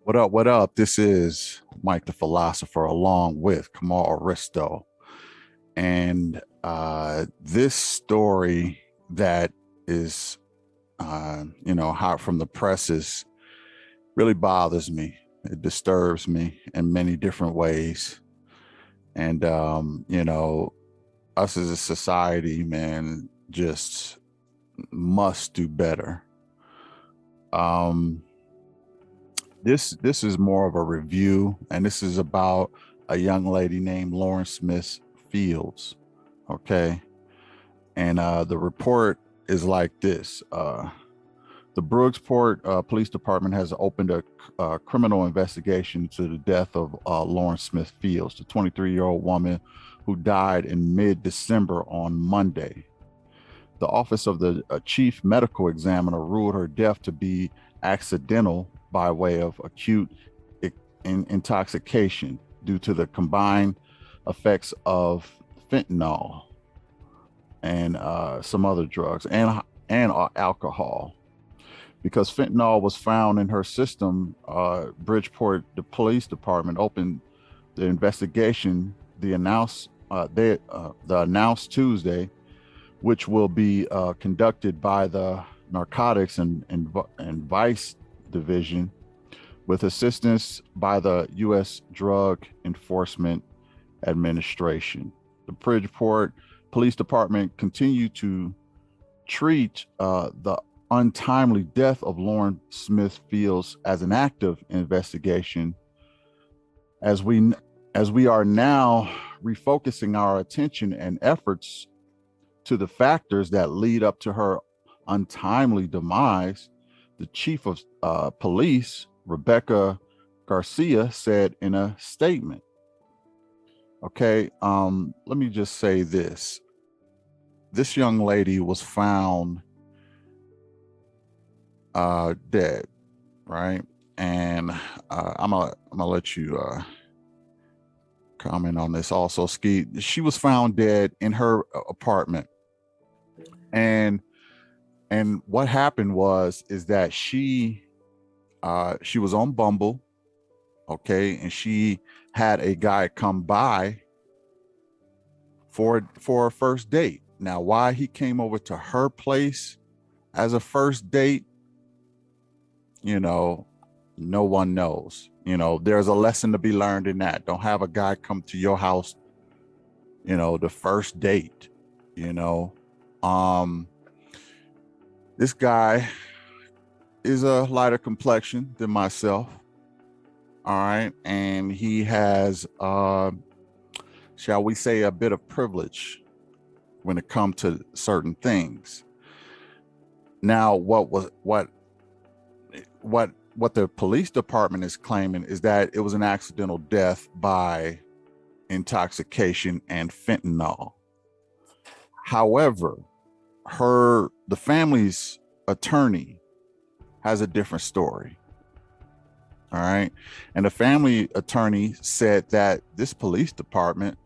What up? What up? This is Mike the Philosopher along with Kamal Aristo. And this story that is, hot from the presses really bothers me. It disturbs me in many different ways. And, us as a society, man, just must do better. Um, this is more of a review, and this is about a young lady named Lauran Smith Fields. Okay. And the report is like this. The Bridgeport Police Department has opened a criminal investigation to the death of Lauran Smith Fields, the 23-year-old woman who died in mid-December on Monday. The office of the chief medical examiner ruled her death to be accidental by way of acute intoxication due to the combined effects of fentanyl and some other drugs and alcohol. Because fentanyl was found in her system, Bridgeport, the police department, opened the investigation. The announced Tuesday, which will be conducted by the Narcotics and Vice Division, with assistance by the U.S. Drug Enforcement Administration. The Bridgeport Police Department continued to treat the untimely death of Lauran Smith Fields as an active investigation, as we are now refocusing our attention and efforts to the factors that lead up to her untimely demise. The chief of police, Rebecca Garcia, said in a statement. Okay, let me just say this. This young lady was found dead, right? And I'm gonna let you comment on this also, Ski. She was found dead in her apartment, and what happened is that she was on Bumble, okay, and she had a guy come by for a first date. Now, why he came over to her place as a first date, no one knows. There's a lesson to be learned in that. Don't have a guy come to your house, the first date. This guy is a lighter complexion than myself. All right. And he has, shall we say, a bit of privilege when it comes to certain things. Now, what the police department is claiming is that it was an accidental death by intoxication and fentanyl. However, the family's attorney has a different story. All right. And the family attorney said that this police department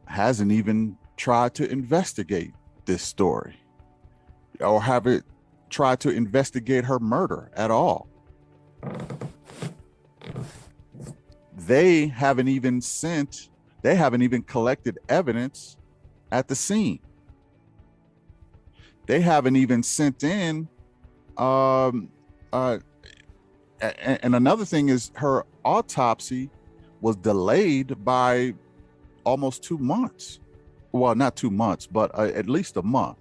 hasn't even tried to investigate this story or have it tried to investigate her murder at all. They haven't even collected evidence at the scene. They haven't even sent in and another thing is her autopsy was delayed by almost 2 months. Well, not 2 months, but at least a month.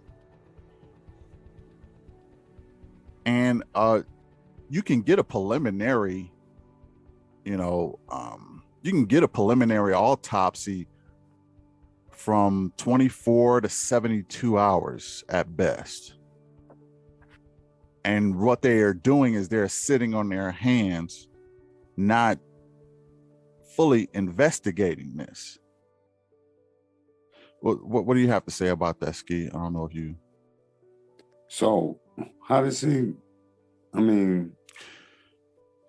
And you can get a preliminary, autopsy from 24 to 72 hours at best. And what they are doing is they're sitting on their hands, not fully investigating this. What do you have to say about that, Ski? I don't know if you. So, how did she? I mean,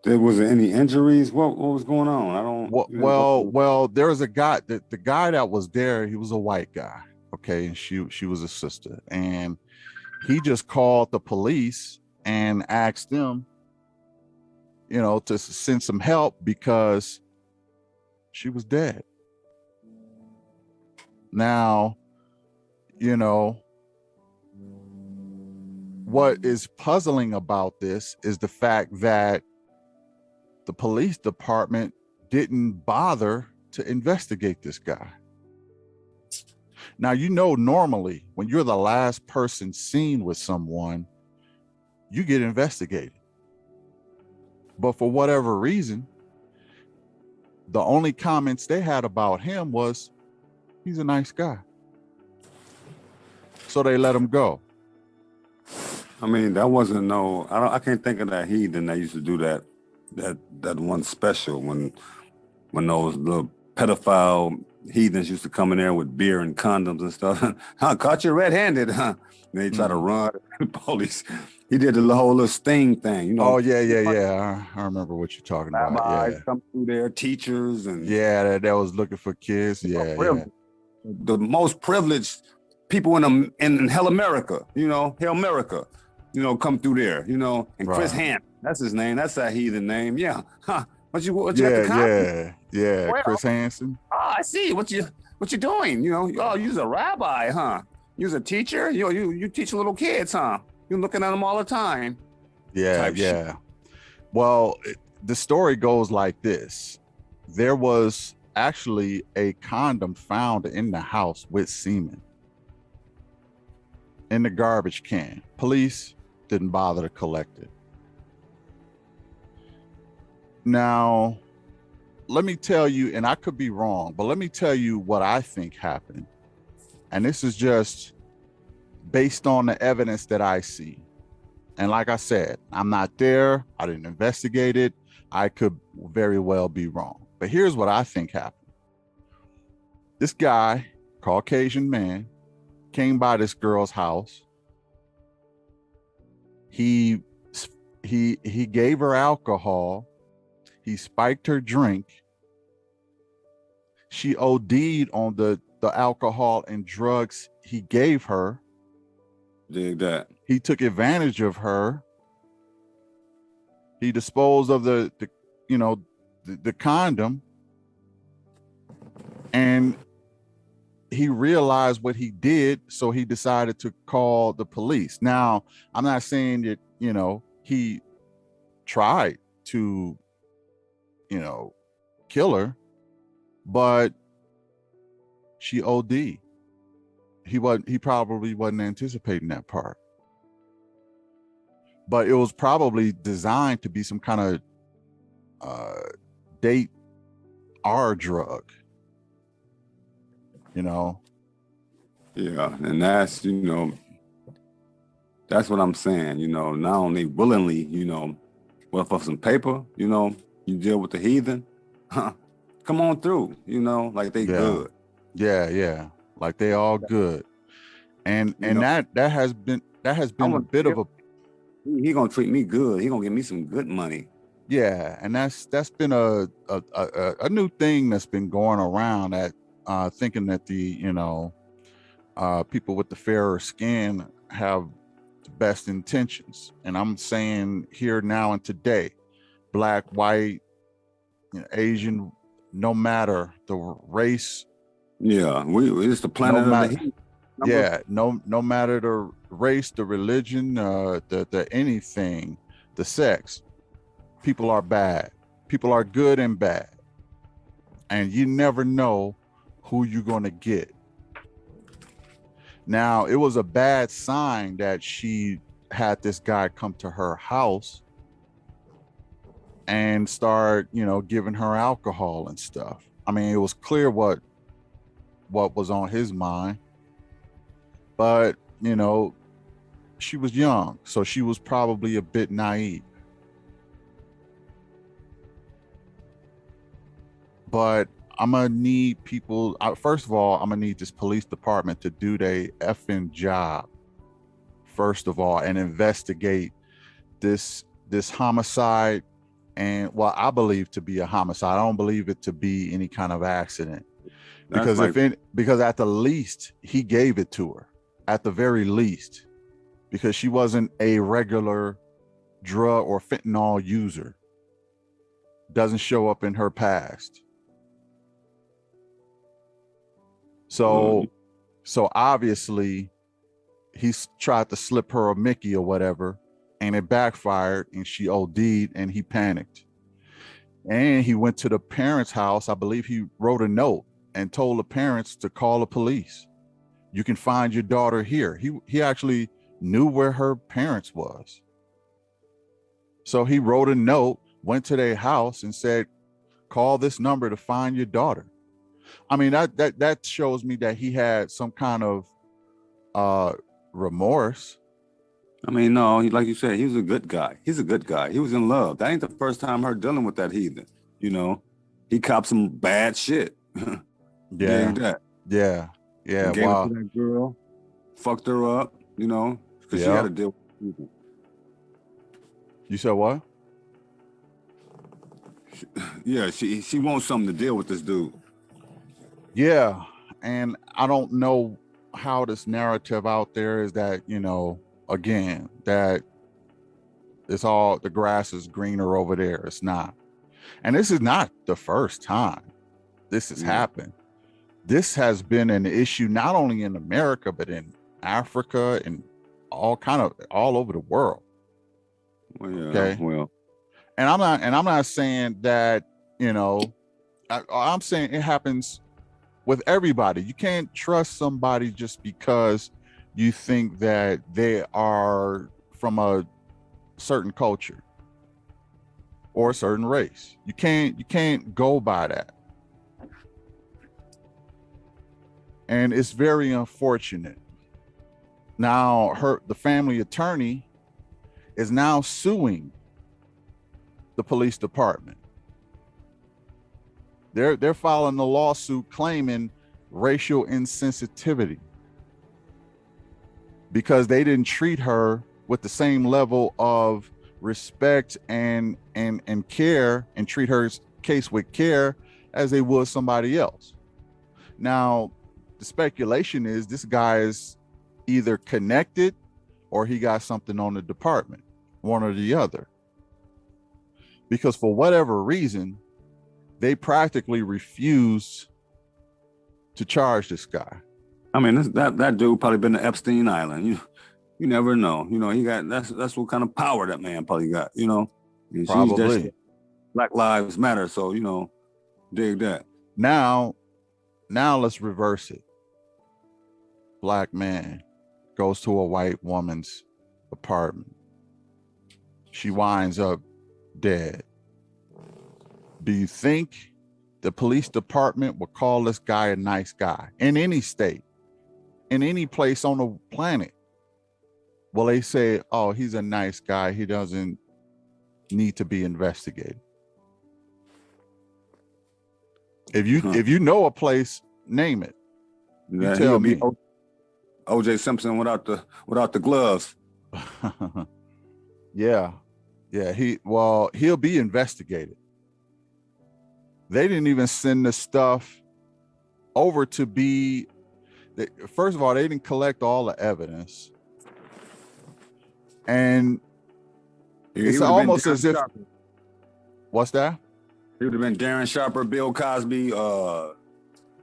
there wasn't any injuries. What was going on? I don't. Well, there was a guy. The guy that was there, he was a white guy. Okay, and she was a sister, and he just called the police and asked them, to send some help because she was dead. Now, what is puzzling about this is the fact that the police department didn't bother to investigate this guy. Now, normally when you're the last person seen with someone, you get investigated. But for whatever reason, the only comments they had about him was, he's a nice guy. So they let him go. I mean, that wasn't I can't think of that heathen that used to do that one special when those little pedophile heathens used to come in there with beer and condoms and stuff. I caught you red-handed, huh? And they try to run police. He did the whole little sting thing, Oh yeah. I remember what you're talking about. Yeah, come through there, teachers and that was looking for kids. Yeah. The most privileged people in Hell America, Hell America, come through there, and Chris Hansen, that's his name. That's that heathen name. Yeah. Huh. What you got the copy? Yeah. Well, Chris Hansen. Oh, I see. What you doing? You're a rabbi, huh? You're a teacher? You teach little kids, huh? You're looking at them all the time. Yeah. Shit. Well, the story goes like this. There was actually a condom found in the house with semen in the garbage can. Police didn't bother to collect it. Now, let me tell you, and I could be wrong, but let me tell you what I think happened. And this is just based on the evidence that I see. And like I said, I'm not there. I didn't investigate it. I could very well be wrong. But here's what I think happened. This guy, Caucasian man, came by this girl's house. He gave her alcohol. He spiked her drink. She OD'd on the alcohol and drugs he gave her. Dig that. He took advantage of her. He disposed of the condom, and he realized what he did, so he decided to call the police. Now, I'm not saying that he tried to kill her, but she OD'd. He probably wasn't anticipating that part. But it was probably designed to be some kind of date R drug. Yeah, and that's that's what I'm saying. Not only willingly, well, for some paper, you deal with the heathen. Come on through, like they good. Yeah, like they all good. And that has been a bit of a. He gonna treat me good. He gonna give me some good money. Yeah, and that's been a new thing that's been going around, that thinking that the people with the fairer skin have the best intentions. And I'm saying here now and today, black, white, Asian, no matter the race. Yeah, it's the planet of the heat. Yeah, no matter the race, the religion, the anything, the sex, people are bad. People are good and bad. And you never know who you're going to get. Now, it was a bad sign that she had this guy come to her house and start, giving her alcohol and stuff. I mean, it was clear what was on his mind. But, she was young, so she was probably a bit naive. But I'm gonna need people. First of all, I'm gonna need this police department to do their effing job. First of all, and investigate this homicide, and I believe to be a homicide. I don't believe it to be any kind of accident, because because at the least he gave it to her, at the very least, because she wasn't a regular drug or fentanyl user. doesn't show up in her past. So obviously he's tried to slip her a Mickey or whatever, and it backfired, and she OD'd, and he panicked. And he went to the parents' house. I believe he wrote a note and told the parents to call the police. You can find your daughter here. He actually knew where her parents was. So he wrote a note, went to their house and said, call this number to find your daughter. I mean, that shows me that he had some kind of remorse. I mean, no, like you said, he was a good guy. He's a good guy. He was in love. That ain't the first time her dealing with that heathen. You know, he copped some bad shit. Yeah. That. Yeah. Yeah. Gave Wow. it to that girl, fucked her up, you know, because she had to deal with people. You said what? Yeah, she wants something to deal with this dude. Yeah. And I don't know how this narrative out there is that, you know, again, that it's all the grass is greener over there. It's not. And this is not the first time this has happened. This has been an issue not only in America, but in Africa and all over the world. Well, yeah, okay. Well, and I'm not saying that, you know, I'm saying it happens with everybody. You can't trust somebody just because you think that they are from a certain culture or a certain race. You can't go by that. And it's very unfortunate. Now the family attorney is now suing the police department. They're filing a lawsuit claiming racial insensitivity because they didn't treat her with the same level of respect and care, and treat her case with care as they would somebody else. Now, the speculation is this guy is either connected or he got something on the department, one or the other. Because for whatever reason, they practically refused to charge this guy. I mean, that dude probably been to Epstein Island. You never know. You know, he got that's what kind of power that man probably got. You know, Probably. Black Lives Matter. So you know, dig that. Now let's reverse it. Black man goes to a white woman's apartment. She winds up dead. Do you think the police department would call this guy a nice guy in any state, in any place on the planet? Well, they say, oh, he's a nice guy. He doesn't need to be investigated. If you know a place, name it. You tell me. O.J. Simpson without the gloves. Yeah. He'll be investigated. They didn't even send the stuff over to be. First of all, they didn't collect all the evidence, and it's almost as if. What's that? He would have been Darren Sharper, Bill Cosby. Oh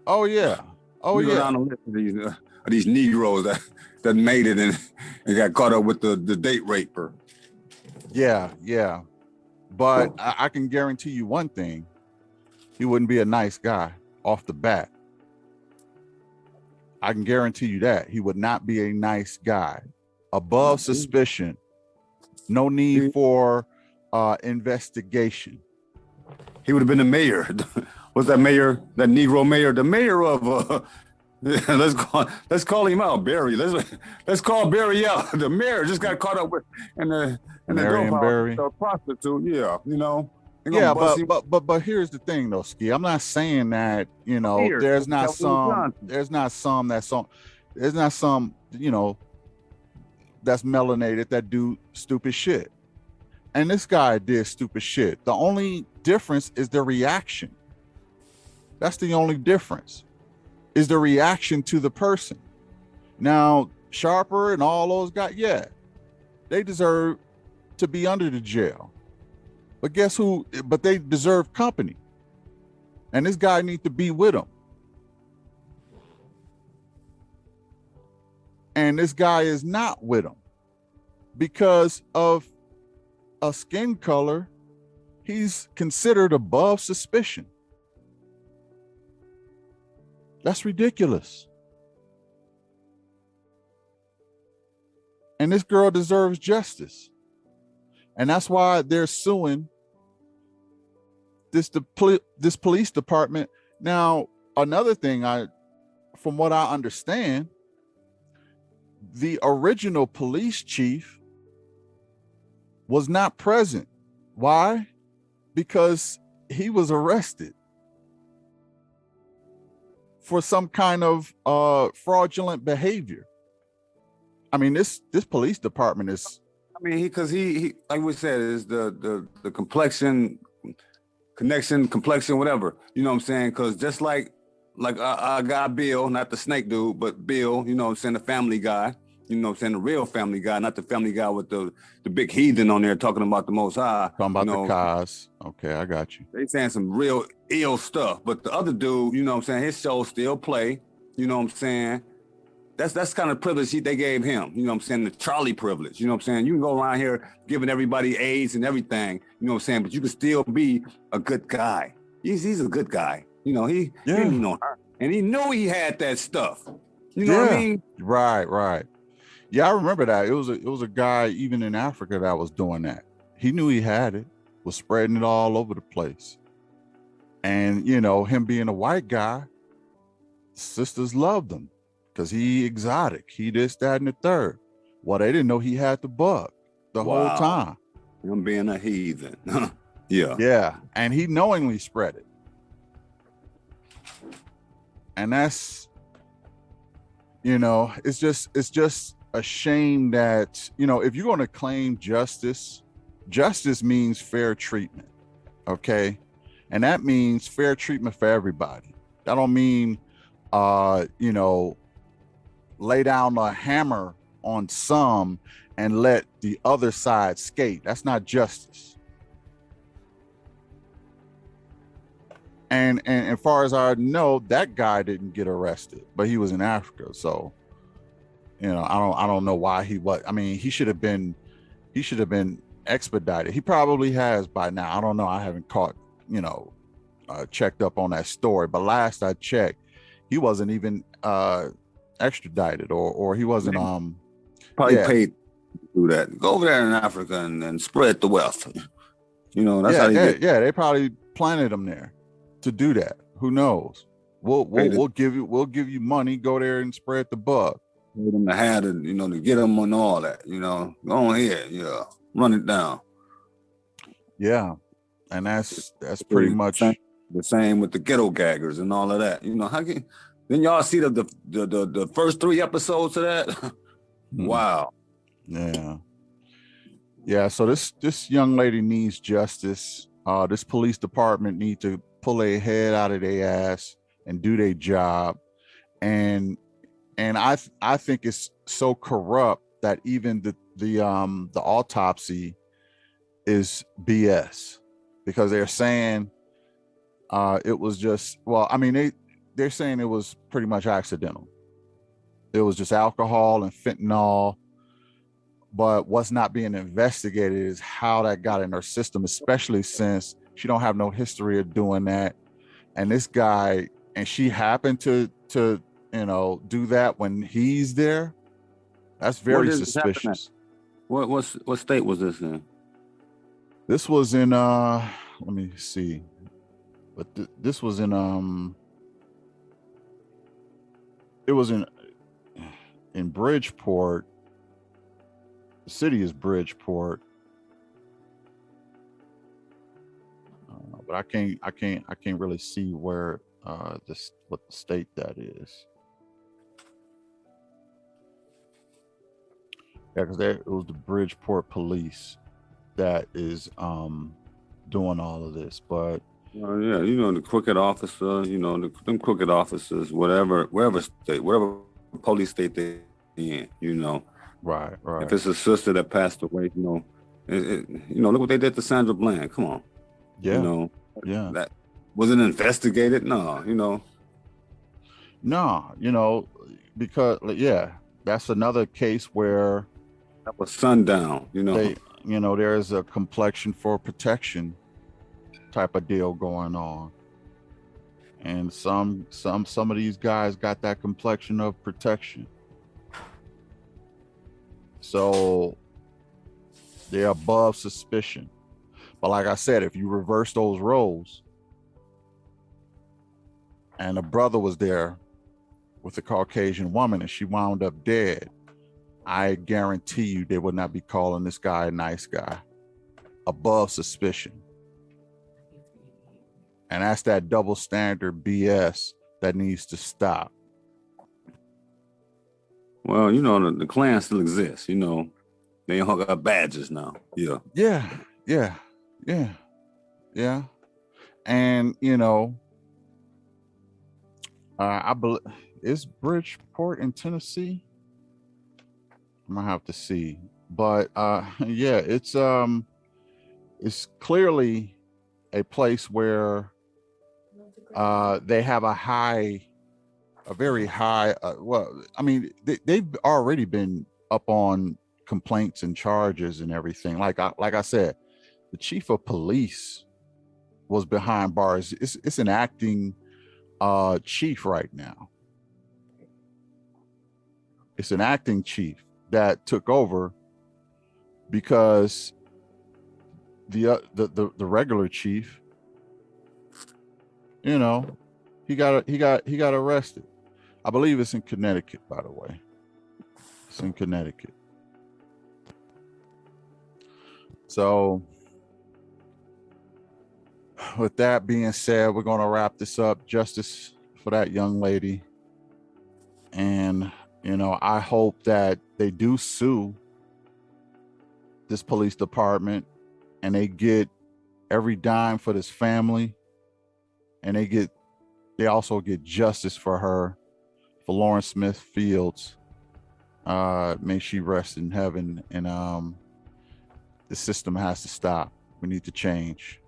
yeah. Go down the list of these Negroes that made it and got caught up with the date raper. Yeah. But I can guarantee you one thing: he wouldn't be a nice guy off the bat. I can guarantee you that he would not be a nice guy. Above suspicion, no need for investigation. He would have been the mayor. What's that mayor? That Negro mayor? The mayor of let's call him out, Barry. Let's call Barry out. The mayor just got caught up with the Barry, prostitute. Yeah, you know. Yeah, but here's the thing though, Ski. I'm not saying that, you know, there's not some, you know, that's melanated that do stupid shit. And this guy did stupid shit. The only difference is the reaction. That's the only difference, is the reaction to the person. Now, Sharper and all those guys, yeah, they deserve to be under the jail. But guess who? But they deserve company. And this guy needs to be with them. And this guy is not with them because of a skin color. He's considered above suspicion. That's ridiculous. And this girl deserves justice. And that's why they're suing this police department. Now, another thing, from what I understand, the original police chief was not present. Why? Because he was arrested for some kind of fraudulent behavior. I mean, this police department is. I mean, because he like we said, is the complexion, whatever. You know what I'm saying? Because just like our guy Bill, not the snake dude, but Bill. You know what I'm saying? The family guy. You know what I'm saying? The real family guy, not the family guy with the big heathen on there talking about the Most High. Talking about the cause. Okay, I got you. They saying some real ill stuff. But the other dude, you know what I'm saying? His shows still play. You know what I'm saying? That's kind of privilege they gave him. You know what I'm saying? The Charlie privilege. You know what I'm saying? You can go around here giving everybody AIDS and everything. You know what I'm saying? But you can still be a good guy. He's a good guy. You know, he didn't know her. And he knew he had that stuff. You know what I mean? Right. Yeah, I remember that. It was a guy even in Africa that was doing that. He knew he had it, was spreading it all over the place. And, you know, him being a white guy, sisters loved him because he exotic. He this, that, and the third. Well, they didn't know he had the bug the whole time. Him being a heathen. Yeah. Yeah. And he knowingly spread it. And that's, you know, it's just a shame that, you know, if you're going to claim justice means fair treatment. Okay. And that means fair treatment for everybody. That don't mean, you know, lay down a hammer on some and let the other side skate. That's not justice. And as far as I know, that guy didn't get arrested, but he was in Africa. So, you know, I don't know why he was. I mean, he should have been expedited. He probably has by now. I don't know. I haven't checked up on that story. But last I checked, he wasn't even extradited, or he wasn't. Probably paid to do that. Go over there in Africa and spread the wealth. You know, that's how they get. Yeah, they probably planted him there to do that. Who knows? We'll give you money. Go there and spread the bug. Them to have it, you know, to get them on all that, you know, go on here, run it down. Yeah, and that's pretty much the same with the ghetto gaggers and all of that. You know, how can then y'all see the first 3 episodes of that? Wow. Yeah. So this young lady needs justice. This police department need to pull their head out of their ass and do their job. And I think it's so corrupt that even the autopsy is BS, because they're saying it was just, well, I mean, they're saying it was pretty much accidental. It was just alcohol and fentanyl. But what's not being investigated is how that got in her system, especially since she don't have no history of doing that. And this guy, and she happened to you know, do that when he's there. That's very suspicious. What state was this in? This was in let me see. But this was in it was in Bridgeport. The city is Bridgeport. But I can't really see where what the state that is. Yeah, because it was the Bridgeport police that is doing all of this. But yeah, you know, the crooked officer, you know, them crooked officers, wherever police state they in, you know. Right. If it's a sister that passed away, you know, Look what they did to Sandra Bland. Come on. Yeah. Yeah. That wasn't investigated. No, No, because yeah, that's another case where that was sundown. there's a complexion for protection type of deal going on. And some of these guys got that complexion of protection. So they're above suspicion. But like I said, if you reverse those roles and a brother was there with a Caucasian woman and she wound up dead, I guarantee you they would not be calling this guy a nice guy. Above suspicion. And that's that double standard BS that needs to stop. Well, the Klan still exists. They all got badges now. Yeah. Yeah. And I believe is Bridgeport in Tennessee. I might have to see, but yeah, it's clearly a place where they have a very high. Well, I mean, they've already been up on complaints and charges and everything. Like I said, the chief of police was behind bars. It's an acting chief right now. It's an acting chief that took over because the regular chief, he got arrested. I believe it's in Connecticut, by the way. It's in Connecticut. So with that being said, we're going to wrap this up. Justice for that young lady. And, I hope that they do sue this police department and they get every dime for this family. And they also get justice for her, for Lauran Smith Fields. May she rest in heaven. And the system has to stop. We need to change.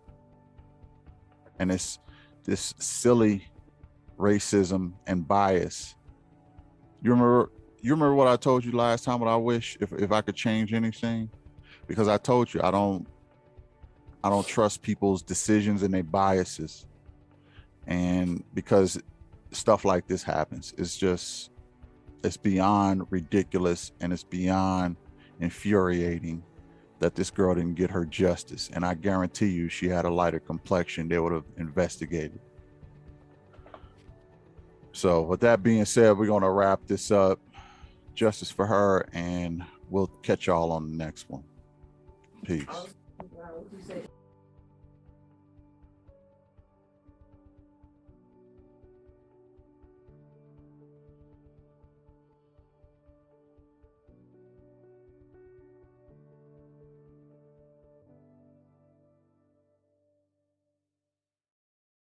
And it's this silly racism and bias. You remember what I told you last time? What I wish if I could change anything, because I told you I don't trust people's decisions and their biases, and because stuff like this happens, it's beyond ridiculous and it's beyond infuriating that this girl didn't get her justice. And I guarantee you, she had a lighter complexion, they would have investigated. So with that being said, we're going to wrap this up. Justice for her, and we'll catch y'all on the next one. Peace.